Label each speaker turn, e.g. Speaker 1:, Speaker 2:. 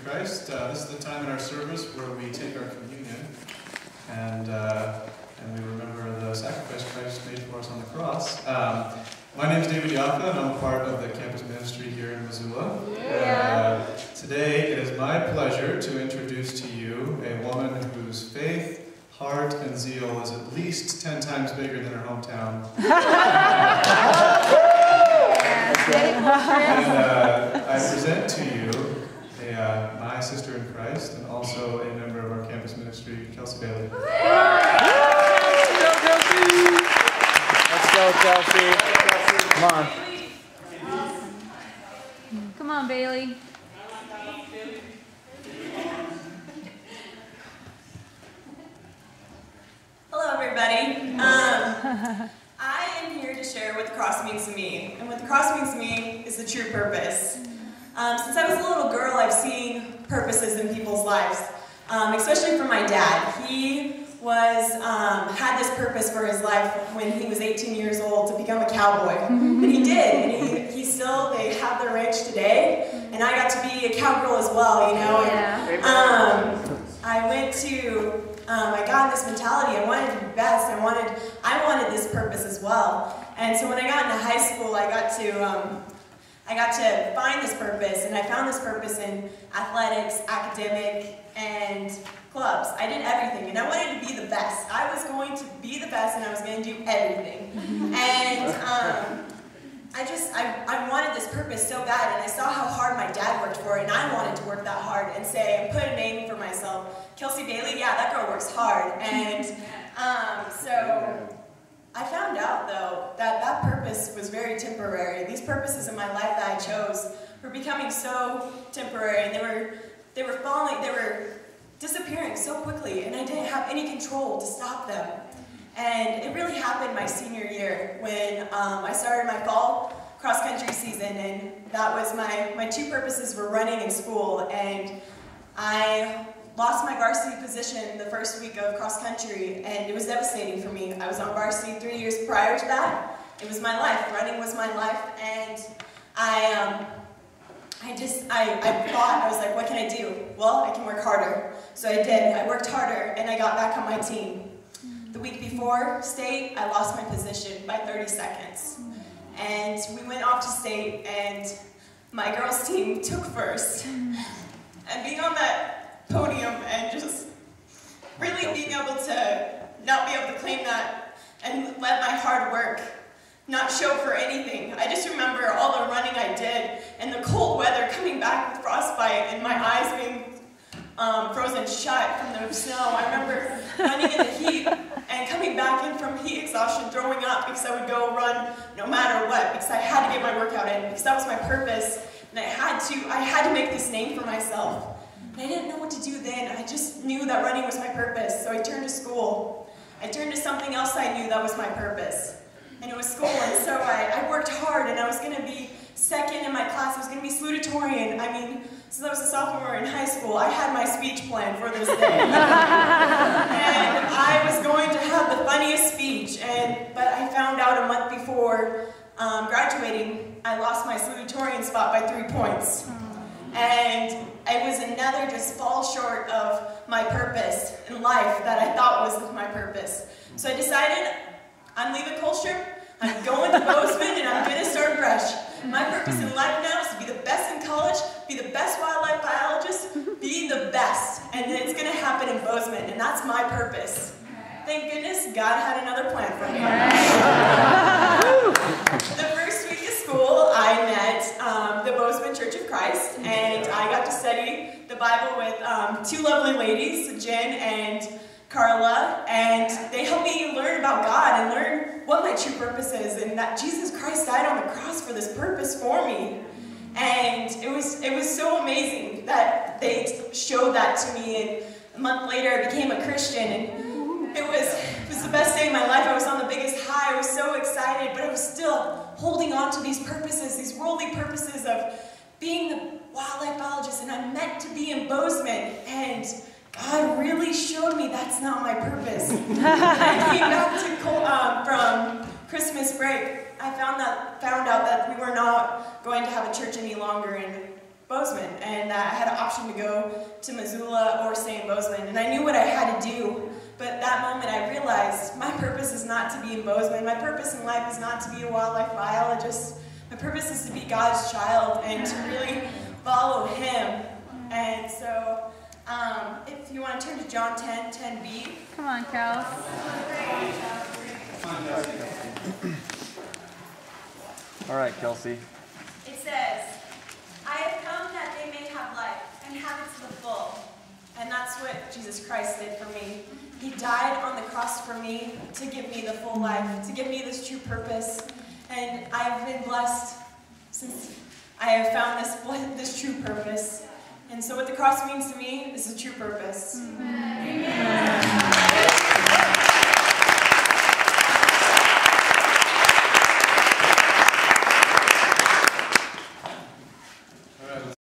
Speaker 1: Christ. This is the time in our service where we take our communion and we remember the sacrifice Christ made for us on the cross. My name is David Yaffa, and I'm a part of the campus ministry here in Missoula. Today it is my pleasure to introduce to you a woman whose faith, heart, and zeal is at least 10 times bigger than her hometown. And I present to you my sister in Christ and also a member of our campus ministry, Kelsey Bailey.
Speaker 2: Let's go, Kelsey. Come on.
Speaker 3: Come on, Bailey.
Speaker 4: Hello, everybody. I am here to share what the cross means to me. And what the cross means to me is the true purpose. Since I was a little girl, I've seen purposes in people's lives, especially for my dad. He had this purpose for his life when he was 18 years old to become a cowboy. And he did. And they have their ranch today. And I got to be a cowgirl as well, you know. And, I got this mentality. I wanted to be best. I wanted this purpose as well. And so when I got into high school, I got to find this purpose, and I found this purpose in athletics, academic, and clubs. I did everything, and I wanted to be the best. I was going to be the best, and I was going to do everything. And I wanted this purpose so bad, and I saw how hard my dad worked for it, and I wanted to work that hard and put a name for myself. Kelsey Bailey, yeah, that girl works hard. And so I found out, though, that purpose was very temporary. These purposes in my life that I chose were becoming so temporary, and they were disappearing so quickly, and I didn't have any control to stop them. And it really happened my senior year when I started my fall cross-country season, and that was my two purposes were running and school, and I lost my varsity position the first week of cross-country, and it was devastating for me. I was on varsity 3 years prior to that. It was my life. Running was my life, and I thought, I was like, what can I do? Well, I can work harder. So I did. I worked harder, and I got back on my team. The week before state, I lost my position by 30 seconds. And we went off to state, and my girls' team took first. And being on that podium and just really being able to not be able to claim that and let my hard work not show for anything. I just remember all the running I did and the cold weather coming back with frostbite and my eyes being frozen shut from the snow. I remember running in the heat and coming back in from heat exhaustion, throwing up because I would go run no matter what because I had to get my workout in because that was my purpose and I had to make this name for myself. And I didn't know what to do then. I just knew that running was my purpose. So I turned to school. I turned to something else I knew that was my purpose. And it was school. And so I worked hard, and I was going to be second in my class. I was going to be salutatorian. I mean, since I was a sophomore in high school, I had my speech plan for this day. And I was going to have the funniest speech. But I found out a month before graduating, I lost my salutatorian spot by 3 points. And it was another just fall short of my purpose in life that I thought was my purpose. So I decided I'm leaving Colstrip, I'm going to Bozeman, and I'm going to start Brush. My purpose in life now is to be the best in college, be the best wildlife biologist, be the best. And it's going to happen in Bozeman, and that's my purpose. Thank goodness God had another plan for me. The first week of school, I met the Bozeman Church of Christ, and I got to study the Bible with two lovely ladies, Jen and Carla, and they helped me learn about God and learn what my true purpose is, and that Jesus Christ died on the cross for this purpose for me. And it was so amazing that they showed that to me, and a month later I became a Christian, and it was the best day of my life. I was on the biggest high. I was so excited, but I was still holding on to these purposes, these worldly purposes of being the wildlife biologist, and I'm meant to be in Bozeman, and God really showed me that's not my purpose. When I came back from Christmas break, I found out that we were not going to have a church any longer, and Bozeman, and I had an option to go to Missoula or stay in Bozeman, and I knew what I had to do, but at that moment I realized my purpose is not to be in Bozeman. My purpose in life is not to be a wildlife biologist. My purpose is to be God's child and to really follow Him. And so, if you want to turn to John 10:10b.
Speaker 3: Come on, Kels.
Speaker 2: All right, Kelsey.
Speaker 4: It says, I have come that they may have life and have it to the full. And that's what Jesus Christ did for me. He died on the cross for me to give me the full life, to give me this true purpose. And I've been blessed since I have found this true purpose. And so what the cross means to me is a true purpose. Amen.